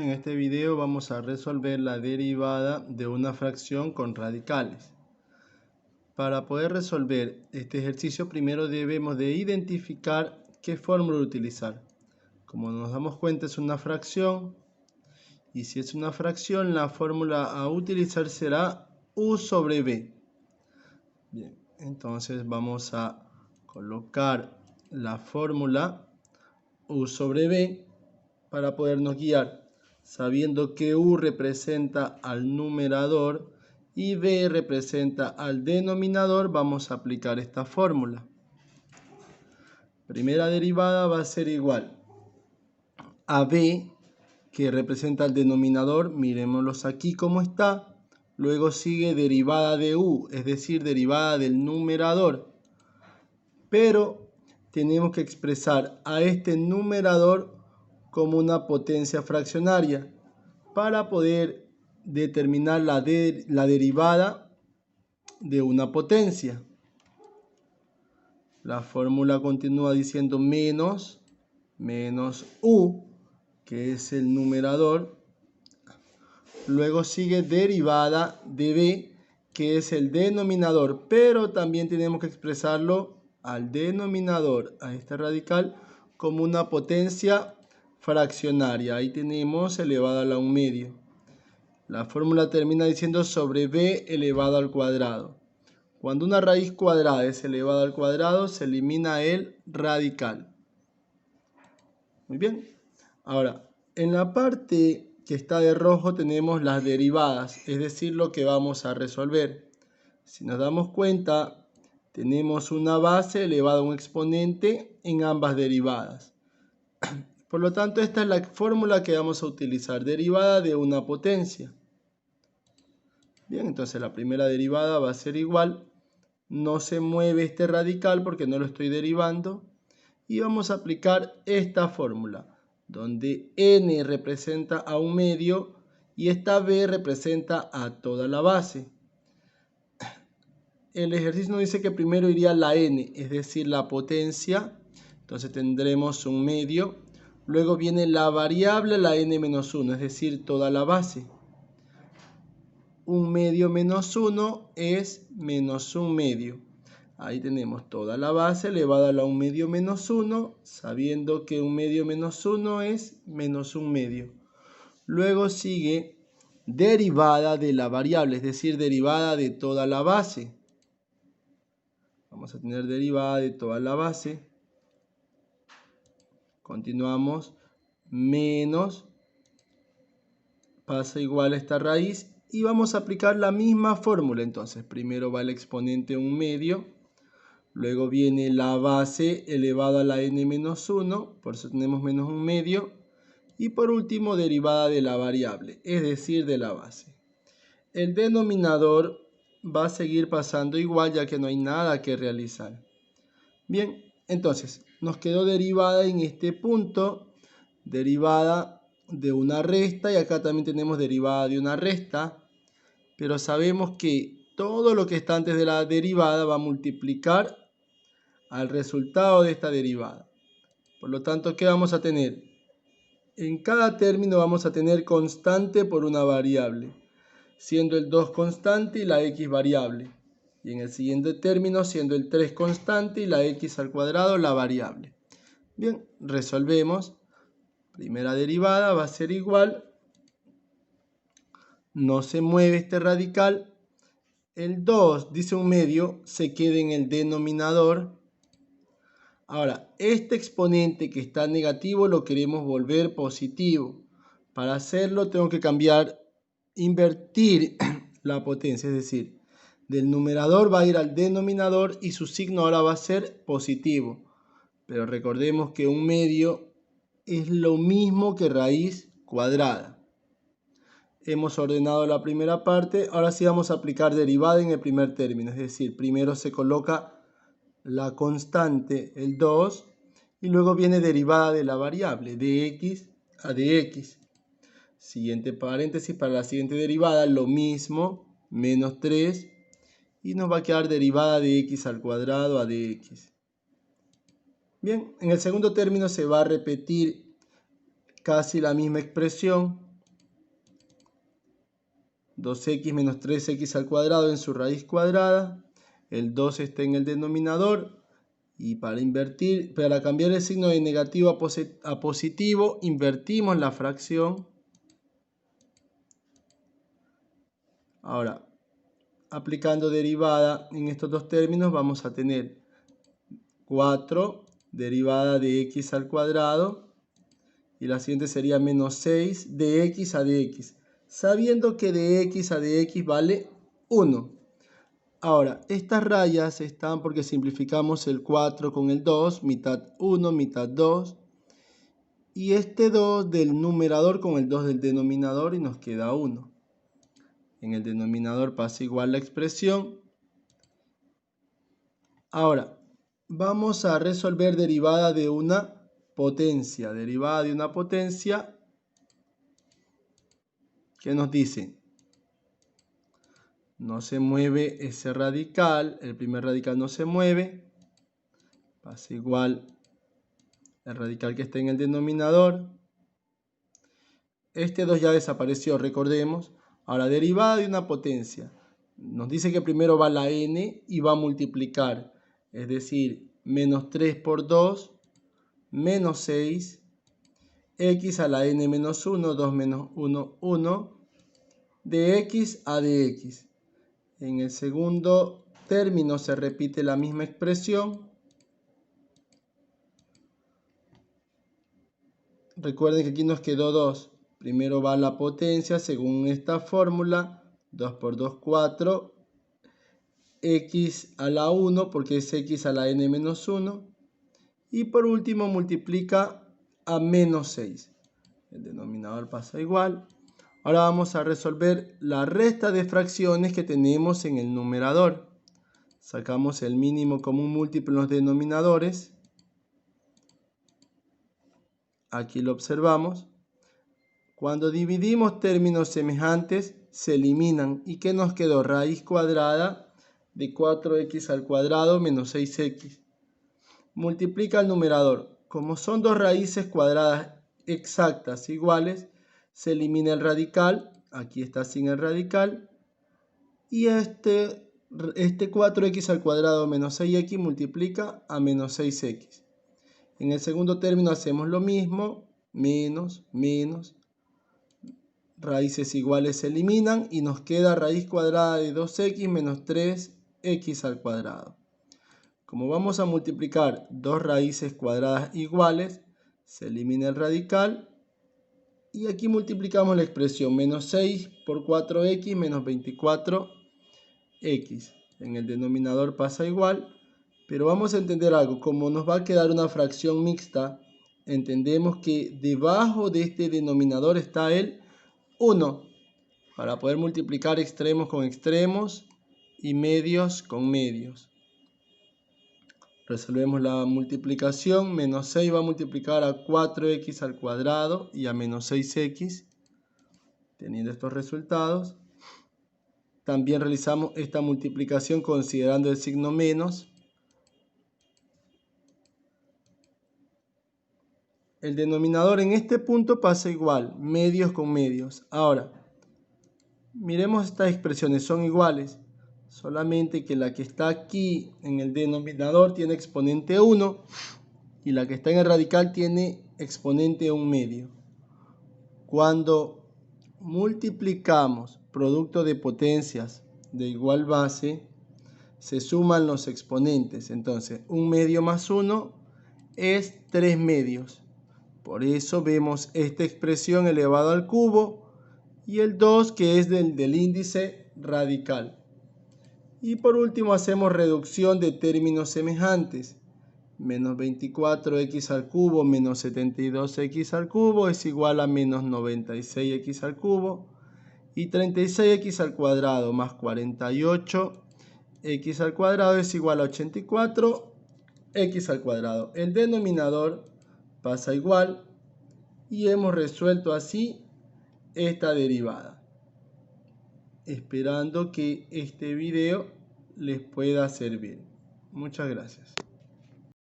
En este video vamos a resolver la derivada de una fracción con radicales. Para poder resolver este ejercicio, primero debemos de identificar qué fórmula utilizar. Como nos damos cuenta, es una fracción, y si es una fracción, la fórmula a utilizar será u sobre b. Bien, entonces vamos a colocar la fórmula u sobre b para podernos guiar, sabiendo que u representa al numerador y b representa al denominador. Vamos a aplicar esta fórmula. Primera derivada va a ser igual a b, que representa al denominador, miremoslos aquí como está. Luego sigue derivada de u, es decir, derivada del numerador. Pero tenemos que expresar a este numerador como una potencia fraccionaria para poder determinar la derivada de una potencia. La fórmula continúa diciendo menos u, que es el numerador. Luego sigue derivada de b, que es el denominador, pero también tenemos que expresarlo al denominador, a esta radical, como una potencia fraccionaria. Ahí tenemos elevado a la 1/2. La fórmula termina diciendo sobre b elevado al cuadrado. Cuando una raíz cuadrada es elevada al cuadrado, se elimina el radical. Muy bien. Ahora, en la parte que está de rojo tenemos las derivadas, es decir, lo que vamos a resolver. Si nos damos cuenta, tenemos una base elevada a un exponente en ambas derivadas. Por lo tanto, esta es la fórmula que vamos a utilizar, derivada de una potencia. Bien, entonces la primera derivada va a ser igual, no se mueve este radical porque no lo estoy derivando, y vamos a aplicar esta fórmula, donde n representa a 1/2 y esta b representa a toda la base. El ejercicio nos dice que primero iría la n, es decir, la potencia, entonces tendremos 1/2, luego viene la variable, la n-1, es decir, toda la base. 1/2 menos 1 es menos 1/2. Ahí tenemos toda la base elevada a la 1/2 menos 1, sabiendo que 1/2 menos 1 es menos 1/2. Luego sigue derivada de la variable, es decir, derivada de toda la base. Vamos a tener derivada de toda la base. Continuamos, menos, pasa igual a esta raíz. Y vamos a aplicar la misma fórmula. Entonces, primero va el exponente 1/2. Luego viene la base elevada a la n-1, por eso tenemos menos 1/2. Y por último, derivada de la variable, es decir, de la base. El denominador va a seguir pasando igual, ya que no hay nada que realizar. Bien, entonces, nos quedó derivada en este punto, derivada de una resta, y acá también tenemos derivada de una resta. Pero sabemos que todo lo que está antes de la derivada va a multiplicar al resultado de esta derivada. Por lo tanto, ¿qué vamos a tener? En cada término vamos a tener constante por una variable, siendo el 2 constante y la x variable. Y en el siguiente término siendo el 3 constante y la x al cuadrado la variable. Bien, resolvemos. Primera derivada va a ser igual. No se mueve este radical. El 2, dice 1/2, se queda en el denominador. Ahora, este exponente que está negativo lo queremos volver positivo. Para hacerlo tengo que invertir la potencia, es decir, del numerador va a ir al denominador y su signo ahora va a ser positivo. Pero recordemos que 1/2 es lo mismo que raíz cuadrada. Hemos ordenado la primera parte, ahora sí vamos a aplicar derivada en el primer término, es decir, primero se coloca la constante, el 2, y luego viene derivada de la variable, de x a dx. Siguiente paréntesis, para la siguiente derivada, lo mismo, menos 3, y nos va a quedar derivada de x al cuadrado a dx. Bien, en el segundo término se va a repetir casi la misma expresión, 2x menos 3x al cuadrado en su raíz cuadrada. El 2 está en el denominador. Y para cambiar el signo de negativo a positivo, invertimos la fracción. Ahora, aplicando derivada en estos dos términos, vamos a tener 4 derivada de x al cuadrado. Y la siguiente sería menos 6 de x a dx, sabiendo que de x a dx vale 1. Ahora, estas rayas están porque simplificamos el 4 con el 2, mitad 1, mitad 2. Y este 2 del numerador con el 2 del denominador y nos queda 1. En el denominador pasa igual la expresión. Ahora, vamos a resolver derivada de una potencia. Derivada de una potencia que nos dice, no se mueve ese radical, el primer radical no se mueve, pasa igual el radical que está en el denominador. Este 2 ya desapareció, recordemos. Ahora, derivada de una potencia. Nos dice que primero va la n y va a multiplicar. Es decir, menos 3 por 2, menos 6. X a la n menos 1, 2 menos 1, 1. De x a dx. En el segundo término se repite la misma expresión. Recuerden que aquí nos quedó 2. Primero va la potencia según esta fórmula. 2 por 2, 4. X a la 1 porque es x a la n menos 1. Y por último multiplica a menos 6. El denominador pasa igual. Ahora vamos a resolver la resta de fracciones que tenemos en el numerador. Sacamos el mínimo común múltiplo en los denominadores. Aquí lo observamos. Cuando dividimos términos semejantes, se eliminan. ¿Y qué nos quedó? Raíz cuadrada de 4x al cuadrado menos 6x. Multiplica el numerador. Como son dos raíces cuadradas exactas iguales, se elimina el radical. Aquí está sin el radical. Y este 4x al cuadrado menos 6x multiplica a menos 6x. En el segundo término hacemos lo mismo. Menos, menos. Raíces iguales se eliminan y nos queda raíz cuadrada de 2x menos 3x al cuadrado. Como vamos a multiplicar dos raíces cuadradas iguales, se elimina el radical. Y aquí multiplicamos la expresión menos 6 por 4x menos 24x. En el denominador pasa igual. Pero vamos a entender algo. Como nos va a quedar una fracción mixta, entendemos que debajo de este denominador está el 1. Para poder multiplicar extremos con extremos y medios con medios. Resolvemos la multiplicación. Menos 6 va a multiplicar a 4x al cuadrado y a menos 6x. Teniendo estos resultados. También realizamos esta multiplicación considerando el signo menos. El denominador en este punto pasa igual. Medios con medios. Ahora, miremos estas expresiones. Son iguales. Solamente que la que está aquí en el denominador tiene exponente 1 y la que está en el radical tiene exponente 1 medio. Cuando multiplicamos producto de potencias de igual base, se suman los exponentes. Entonces, 1 medio más 1 es 3 medios. Por eso vemos esta expresión elevado al cubo y el 2 que es del índice radical. Y por último hacemos reducción de términos semejantes. Menos 24x al cubo menos 72x al cubo es igual a menos 96x al cubo. Y 36x al cuadrado más 48x al cuadrado es igual a 84x al cuadrado. El denominador pasa igual y hemos resuelto así esta derivada. Esperando que este video les pueda servir. Muchas gracias.